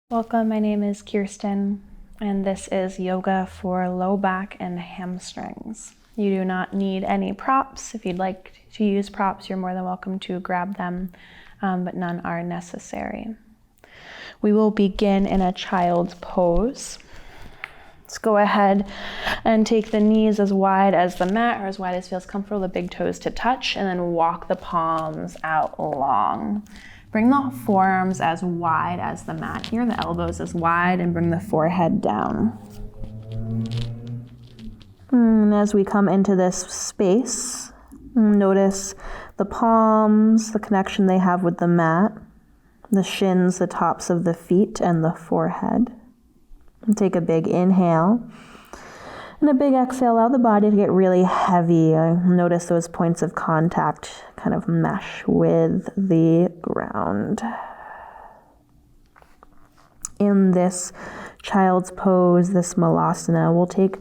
Welcome, my name is Kierstin, and this is yoga for low back and hamstrings. You do not need any props. If you'd like to use props, you're more than welcome to grab them, but none are necessary. We will begin in a child's pose. Let's go ahead and take the knees as wide as the mat or as wide as feels comfortable, the big toes to touch, and then walk the palms out long. Bring the forearms as wide as the mat here, the elbows as wide, and bring the forehead down. And as we come into this space, notice the palms, the connection they have with the mat, the shins, the tops of the feet, and the forehead. And take a big inhale. And a big exhale, allow the body to get really heavy. Notice those points of contact kind of mesh with the ground. In this child's pose, this Malasana, we'll take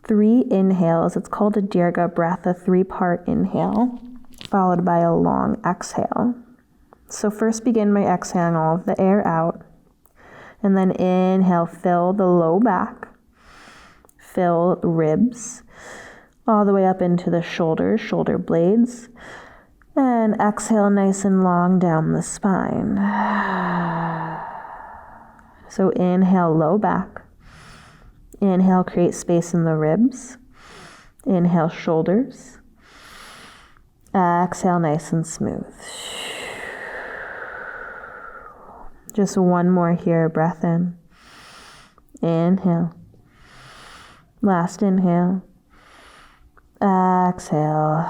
3 inhales. It's called a Dirga breath, a 3-part inhale, followed by a long exhale. So first begin by exhaling all of the air out. And then inhale, fill the low back. Fill ribs all the way up into the shoulders, shoulder blades, and exhale nice and long down the spine. So inhale, low back. Inhale, create space in the ribs. Inhale, shoulders. Exhale, nice and smooth. Just one more here, breath in. Inhale. Last inhale. Exhale.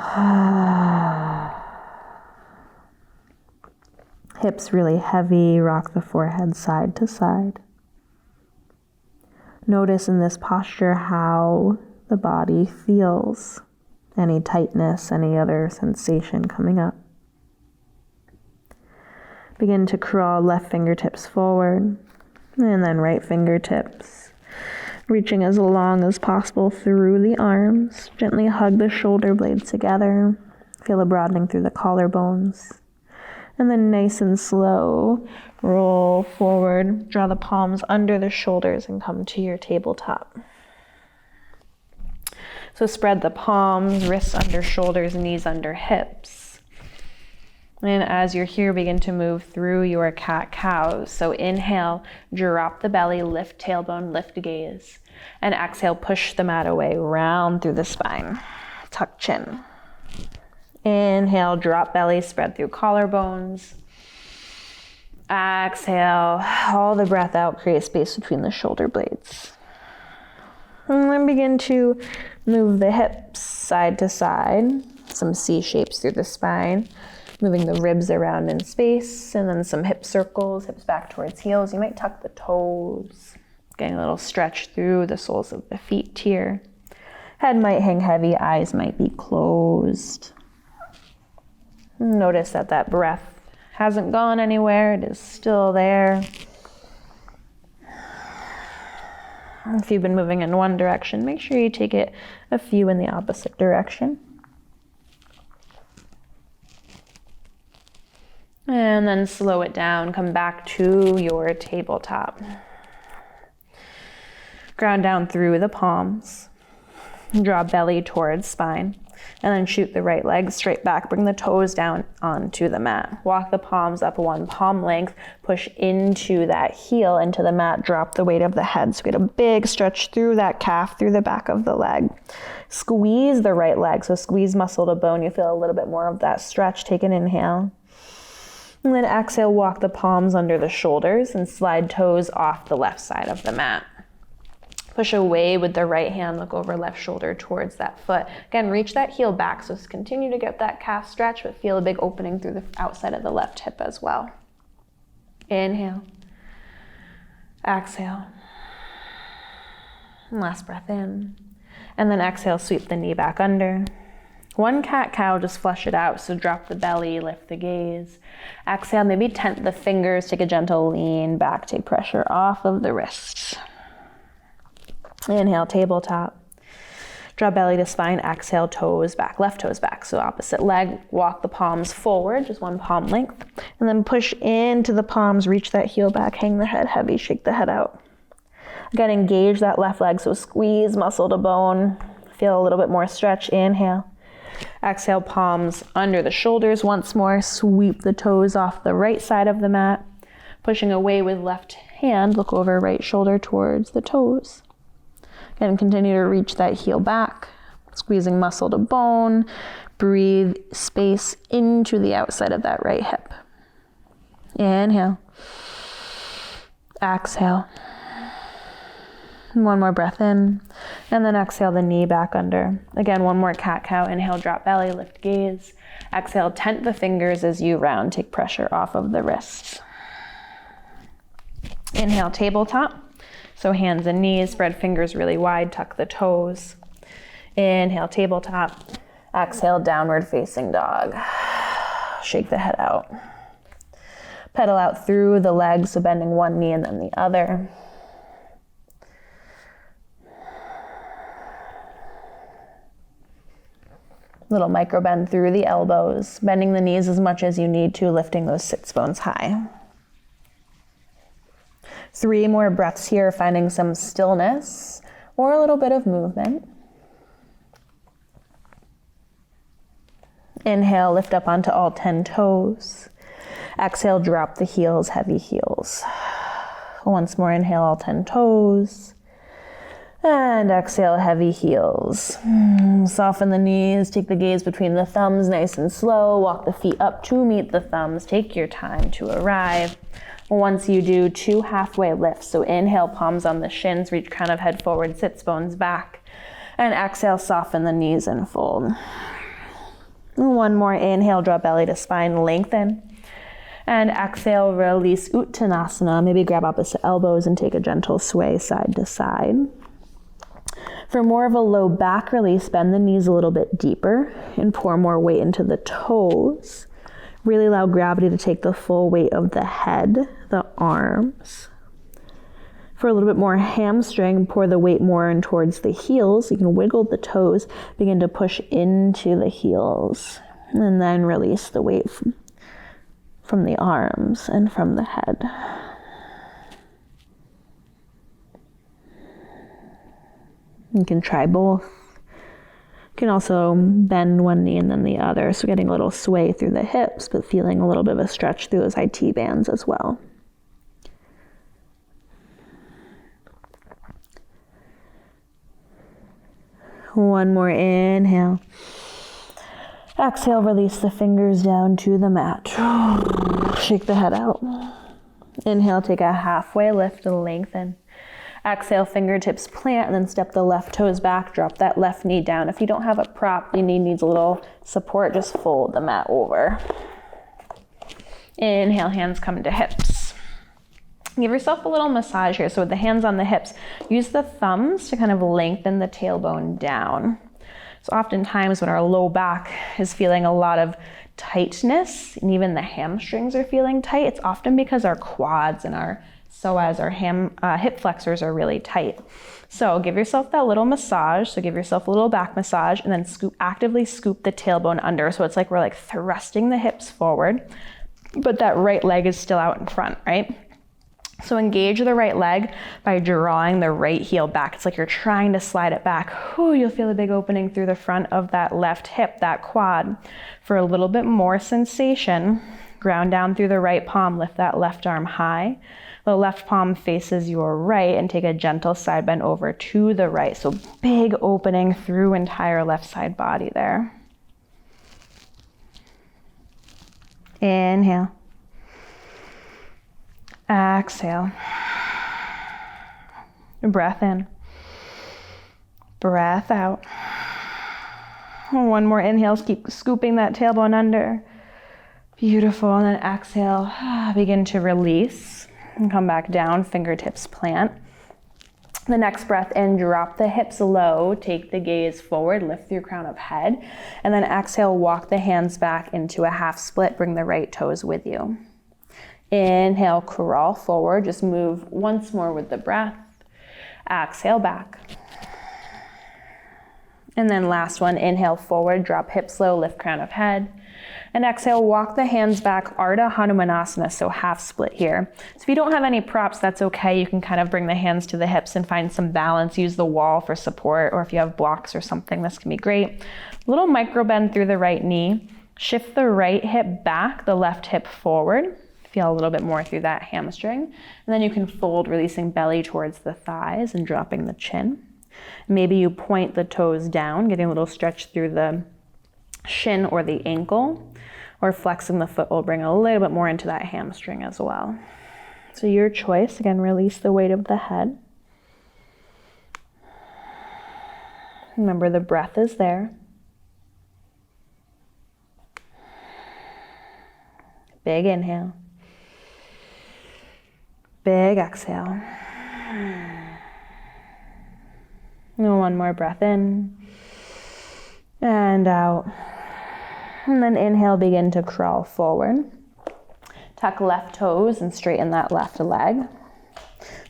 Hips really heavy, rock the forehead side to side. Notice in this posture how the body feels. Any tightness, any other sensation coming up. Begin to crawl left fingertips forward, and then right fingertips. Reaching as long as possible through the arms. Gently hug the shoulder blades together. Feel a broadening through the collarbones. And then nice and slow, roll forward. Draw the palms under the shoulders and come to your tabletop. So spread the palms, wrists under shoulders, knees under hips. And as you're here, begin to move through your cat-cow. So inhale, drop the belly, lift tailbone, lift gaze. And exhale, push the mat away, round through the spine. Tuck chin. Inhale, drop belly, spread through collarbones. Exhale, all the breath out, create space between the shoulder blades. And then begin to move the hips side to side. Some C shapes through the spine. Moving the ribs around in space, and then some hip circles, hips back towards heels. You might tuck the toes, getting a little stretch through the soles of the feet here. Head might hang heavy, eyes might be closed. Notice that that breath hasn't gone anywhere, it is still there. If you've been moving in one direction, make sure you take it a few in the opposite direction. And then slow it down, come back to your tabletop. Ground down through the palms. Draw belly towards spine. And then shoot the right leg straight back. Bring the toes down onto the mat. Walk the palms up 1 palm length. Push into that heel, into the mat. Drop the weight of the head. So get a big stretch through that calf, through the back of the leg. Squeeze the right leg. So squeeze muscle to bone. You feel a little bit more of that stretch. Take an inhale. And then exhale, walk the palms under the shoulders and slide toes off the left side of the mat. Push away with the right hand, look over left shoulder towards that foot. Again, reach that heel back, so continue to get that calf stretch, but feel a big opening through the outside of the left hip as well. Inhale. Exhale. And last breath in. And then exhale, sweep the knee back under. 1 cat-cow, just flush it out. So drop the belly, lift the gaze. Exhale, maybe tent the fingers, take a gentle lean back, take pressure off of the wrists. Inhale, tabletop. Draw belly to spine, exhale, toes back, left toes back. So opposite leg, walk the palms forward, just one palm length. And then push into the palms, reach that heel back, hang the head heavy, shake the head out. Again, engage that left leg, so squeeze muscle to bone. Feel a little bit more stretch, inhale. Exhale, palms under the shoulders once more. Sweep the toes off the right side of the mat. Pushing away with left hand, look over right shoulder towards the toes. And continue to reach that heel back, squeezing muscle to bone. Breathe space into the outside of that right hip. Inhale. Exhale. One more breath in, and then exhale the knee back under. Again, one more cat-cow. Inhale, drop belly, lift gaze. Exhale, tent the fingers as you round. Take pressure off of the wrists. Inhale, tabletop. So hands and knees, spread fingers really wide, tuck the toes. Inhale, tabletop. Exhale, downward facing dog. Shake the head out. Pedal out through the legs, so bending one knee and then the other. Little micro bend through the elbows, bending the knees as much as you need to, lifting those sits bones high. 3 more breaths here, finding some stillness or a little bit of movement. Inhale, lift up onto all 10 toes. Exhale, drop the heels, heavy heels. Once more, inhale, all 10 toes. And exhale, heavy heels. Soften the knees, take the gaze between the thumbs, nice and slow. Walk the feet up to meet the thumbs. Take your time to arrive. Once you do, 2 halfway lifts. So inhale, palms on the shins, reach crown of head forward, sits bones back. And exhale, soften the knees and fold. One more inhale, draw belly to spine, lengthen. And exhale, release Uttanasana. Maybe grab opposite elbows and take a gentle sway side to side. For more of a low back release, bend the knees a little bit deeper and pour more weight into the toes. Really allow gravity to take the full weight of the head, the arms. For a little bit more hamstring, pour the weight more in towards the heels. You can wiggle the toes, begin to push into the heels, and then release the weight from the arms and from the head. You can try both. You can also bend one knee and then the other, so getting a little sway through the hips, but feeling a little bit of a stretch through those IT bands as well. One more inhale. Exhale, release the fingers down to the mat. Shake the head out. Inhale, take a halfway lift and lengthen. Exhale, fingertips plant, and then step the left toes back, drop that left knee down. If you don't have a prop, your knee needs a little support, just fold the mat over. Inhale, hands come to hips. Give yourself a little massage here. So with the hands on the hips, use the thumbs to kind of lengthen the tailbone down. So oftentimes when our low back is feeling a lot of tightness, and even the hamstrings are feeling tight, it's often because our quads and our psoas, our hip flexors, are really tight. So give yourself that little massage. So give yourself a little back massage, and then actively scoop the tailbone under. So it's like we're like thrusting the hips forward, but that right leg is still out in front, right? So engage the right leg by drawing the right heel back. It's like you're trying to slide it back. Ooh, you'll feel a big opening through the front of that left hip, that quad. For a little bit more sensation, ground down through the right palm, lift that left arm high. The left palm faces your right, and take a gentle side bend over to the right. So big opening through entire left side body there. Inhale. Exhale. Breath in. Breath out. One more inhale, keep scooping that tailbone under. Beautiful, and then exhale, begin to release. And come back down, fingertips plant. The next breath in, drop the hips low, take the gaze forward, lift through crown of head, and then exhale, walk the hands back into a half split, bring the right toes with you. Inhale, crawl forward, just move once more with the breath. Exhale back. And then last one, inhale forward, drop hips low, lift crown of head. And exhale, walk the hands back, Ardha Hanumanasana, so half split here. So if you don't have any props, that's okay. You can kind of bring the hands to the hips and find some balance. Use the wall for support, or if you have blocks or something, this can be great. Little micro bend through the right knee. Shift the right hip back, the left hip forward. Feel a little bit more through that hamstring. And then you can fold, releasing belly towards the thighs and dropping the chin. Maybe you point the toes down, getting a little stretch through the shin or the ankle, or flexing the foot will bring a little bit more into that hamstring as well. So your choice. Again, release the weight of the head. Remember, the breath is there. Big inhale. Big exhale. And one more breath in and out. And then inhale, begin to crawl forward. Tuck left toes and straighten that left leg.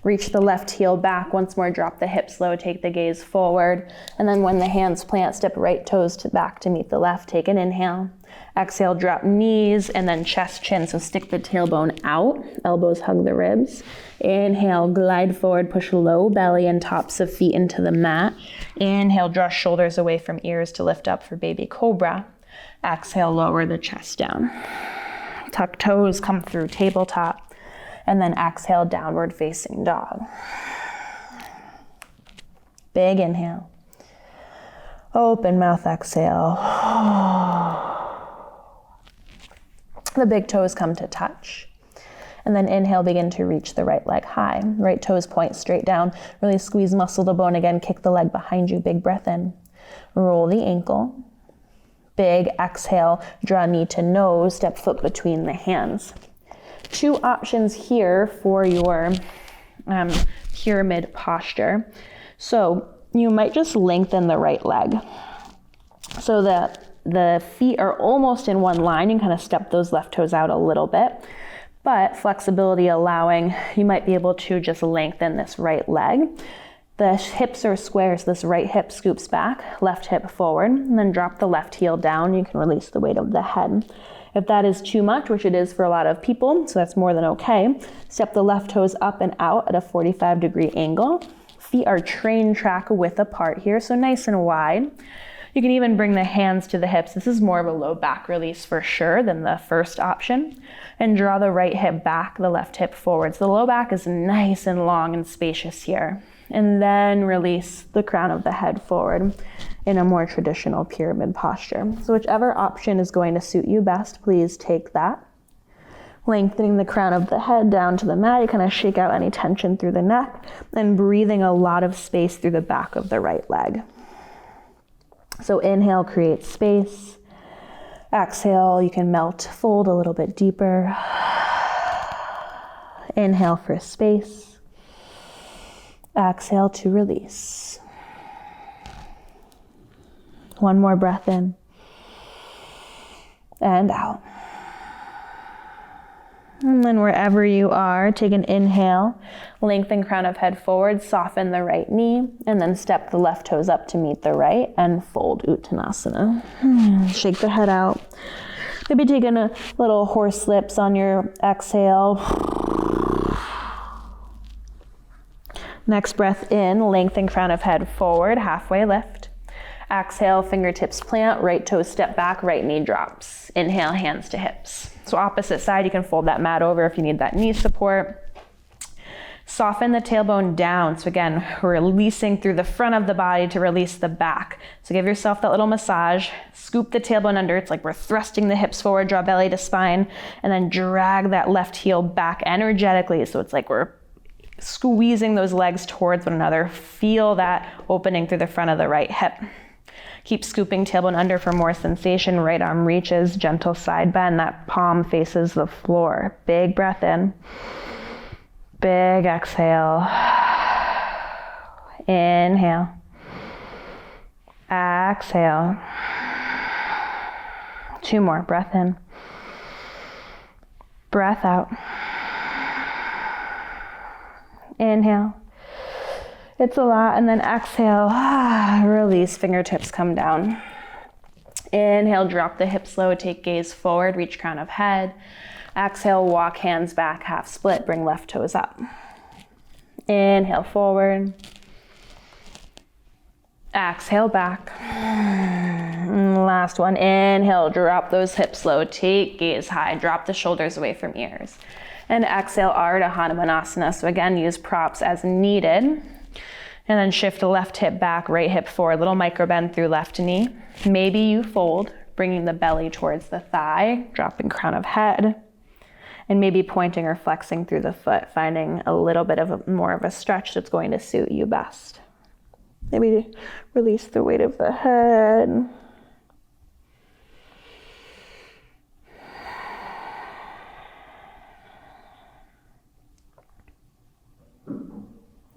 Reach the left heel back. Once more, drop the hips low, take the gaze forward. And then when the hands plant, step right toes back to meet the left. Take an inhale. Exhale, drop knees and then chest, chin. So stick the tailbone out, elbows hug the ribs. Inhale, glide forward, push low belly and tops of feet into the mat. Inhale, draw shoulders away from ears to lift up for baby cobra. Exhale, lower the chest down. Tuck toes, come through tabletop. And then exhale, downward facing dog. Big inhale. Open mouth, exhale. The big toes come to touch. And then inhale, begin to reach the right leg high. Right toes point straight down. Really squeeze muscle to bone again. Kick the leg behind you. Big breath in. Roll the ankle. Big exhale, draw knee to nose, step foot between the hands. Two options here for your pyramid posture. So you might just lengthen the right leg so that the feet are almost in one line. You can kind of step those left toes out a little bit, but flexibility allowing, you might be able to just lengthen this right leg. The hips are square, so this right hip scoops back, left hip forward, and then drop the left heel down. You can release the weight of the head. If that is too much, which it is for a lot of people, so that's more than okay, step the left toes up and out at a 45-degree angle. Feet are train track width apart here, so nice and wide. You can even bring the hands to the hips. This is more of a low back release for sure than the first option. And draw the right hip back, the left hip forward. So the low back is nice and long and spacious here. And then release the crown of the head forward in a more traditional pyramid posture. So whichever option is going to suit you best, please take that. Lengthening the crown of the head down to the mat, you kind of shake out any tension through the neck, and breathing a lot of space through the back of the right leg. So inhale, create space. Exhale, you can melt, fold a little bit deeper. Inhale for space. Exhale to release. One more breath in and out. And then wherever you are, take an inhale, lengthen crown of head forward, soften the right knee, and then step the left toes up to meet the right and fold Uttanasana. Shake the head out. Maybe taking a little horse lips on your exhale. Next breath in, lengthen crown of head forward, halfway lift. Exhale, fingertips plant, right toes step back, right knee drops. Inhale, hands to hips. So opposite side, you can fold that mat over if you need that knee support. Soften the tailbone down. So again, we're releasing through the front of the body to release the back. So give yourself that little massage. Scoop the tailbone under. It's like we're thrusting the hips forward, draw belly to spine, and then drag that left heel back energetically. So it's like we're squeezing those legs towards one another. Feel that opening through the front of the right hip. Keep scooping tailbone under for more sensation. Right arm reaches, gentle side bend. That palm faces the floor. Big breath in. Big exhale. Inhale. Exhale. Two more. Breath in. Breath out. Inhale. It's a lot. And then exhale, release, fingertips come down. Inhale, drop the hips low, take gaze forward, reach crown of head. Exhale, walk hands back, half split, bring left toes up. Inhale, forward. Exhale, back. Last one, inhale, drop those hips low, take gaze high, drop the shoulders away from ears. And exhale, Ardha Hanumanasana. So again, use props as needed. And then shift the left hip back, right hip forward, little micro bend through left knee. Maybe you fold, bringing the belly towards the thigh, dropping crown of head. And maybe pointing or flexing through the foot, finding a little bit of more of a stretch that's going to suit you best. Maybe release the weight of the head.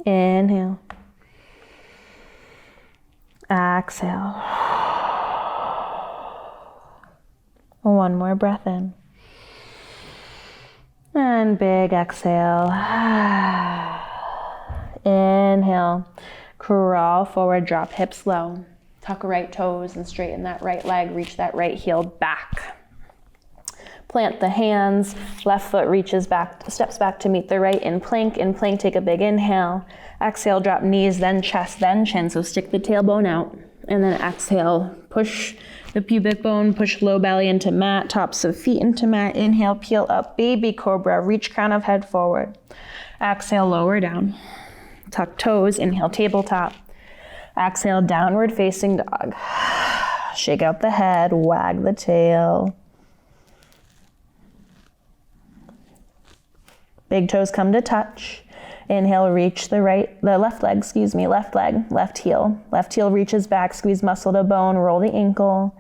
Inhale. Exhale. One more breath in. And big exhale. Inhale. Crawl forward, drop hips low. Tuck right toes and straighten that right leg. Reach that right heel back. Plant the hands. Left foot reaches back, steps back to meet the right in plank. In plank, take a big inhale. Exhale, drop knees, then chest, then chin. So stick the tailbone out. And then exhale, push the pubic bone, push low belly into mat, tops of feet into mat. Inhale, peel up, baby cobra. Reach crown of head forward. Exhale, lower down. Tuck toes, inhale, tabletop. Exhale, downward facing dog. Shake out the head, wag the tail. Big toes come to touch. Inhale, reach the left leg, left heel. Left heel reaches back, squeeze muscle to bone, roll the ankle.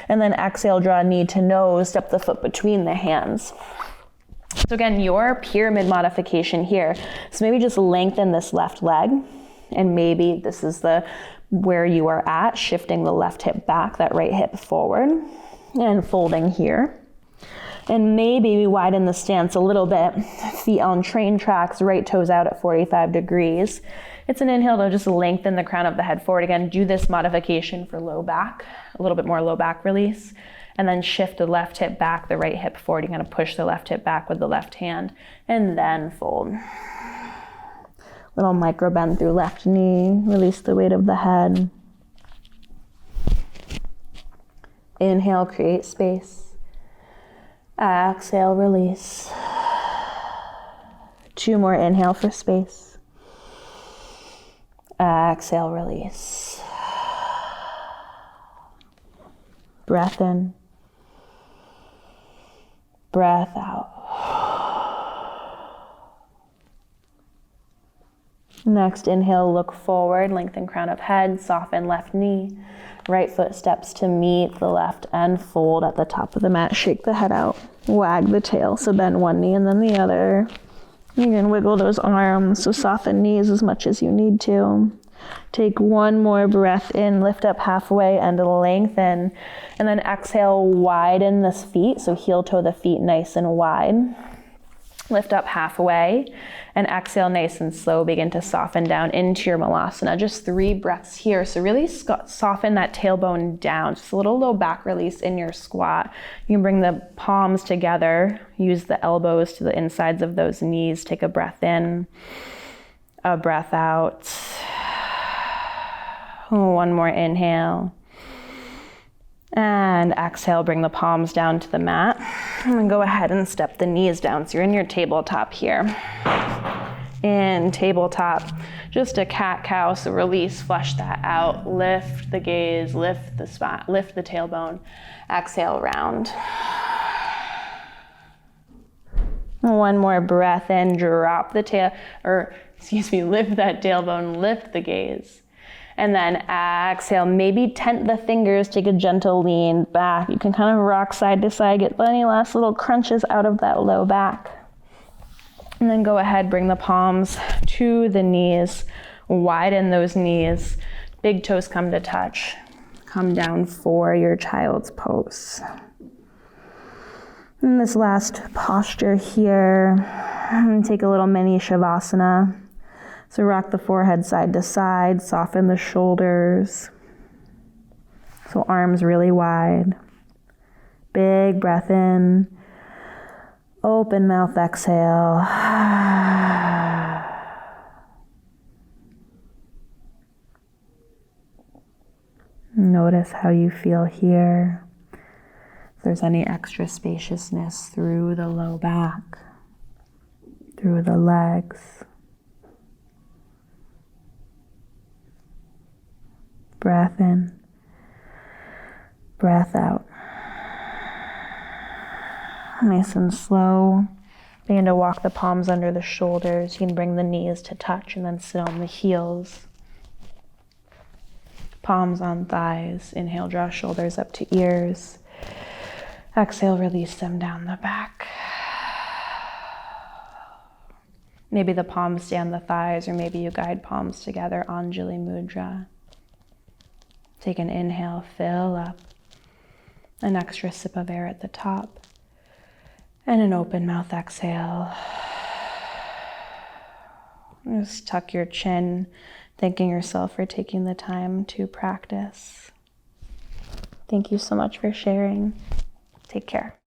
And then exhale, draw knee to nose, step the foot between the hands. So again, your pyramid modification here. So maybe just lengthen this left leg, and maybe this is where you are at, shifting the left hip back, that right hip forward, and folding here. And maybe we widen the stance a little bit, feet on train tracks, right toes out at 45 degrees. It's an inhale to just lengthen the crown of the head forward. Again, do this modification for low back, a little bit more low back release. And then shift the left hip back, the right hip forward. You're gonna push the left hip back with the left hand and then fold. Little micro bend through left knee, release the weight of the head. Inhale, create space. Exhale, release. 2 more, inhale for space. Exhale, release. Breath in. Breath out. Next, inhale, look forward, lengthen crown of head, soften left knee. Right foot steps to meet the left and fold at the top of the mat. Shake the head out, wag the tail. So bend one knee and then the other. You can wiggle those arms, so soften knees as much as you need to. Take one more breath in, lift up halfway and lengthen. And then exhale, widen the feet, so heel toe the feet nice and wide. Lift up halfway and exhale nice and slow. Begin to soften down into your malasana. Just 3 breaths here. So really soften that tailbone down. Just a little low back release in your squat. You can bring the palms together. Use the elbows to the insides of those knees. Take a breath in, a breath out. One more inhale. And exhale, bring the palms down to the mat. And then go ahead and step the knees down. So you're in your tabletop here. In tabletop, just a cat-cow, so release, flush that out. Lift the gaze, lift the spine, lift the tailbone. Exhale, round. One more breath in, drop the lift that tailbone, lift the gaze. And then exhale, maybe tent the fingers, take a gentle lean back. You can kind of rock side to side, get any last little crunches out of that low back. And then go ahead, bring the palms to the knees, widen those knees. Big toes come to touch. Come down for your child's pose. And this last posture here, take a little mini Shavasana. So rock the forehead side to side, soften the shoulders. So arms really wide. Big breath in. Open mouth exhale. Notice how you feel here. If there's any extra spaciousness through the low back, through the legs. Breath in, breath out. Nice and slow. Begin to walk the palms under the shoulders. You can bring the knees to touch and then sit on the heels. Palms on thighs. Inhale, draw shoulders up to ears. Exhale, release them down the back. Maybe the palms stay on the thighs, or maybe you guide palms together, Anjali Mudra. Take an inhale, fill up. An extra sip of air at the top. And an open mouth exhale. Just tuck your chin, thanking yourself for taking the time to practice. Thank you so much for sharing. Take care.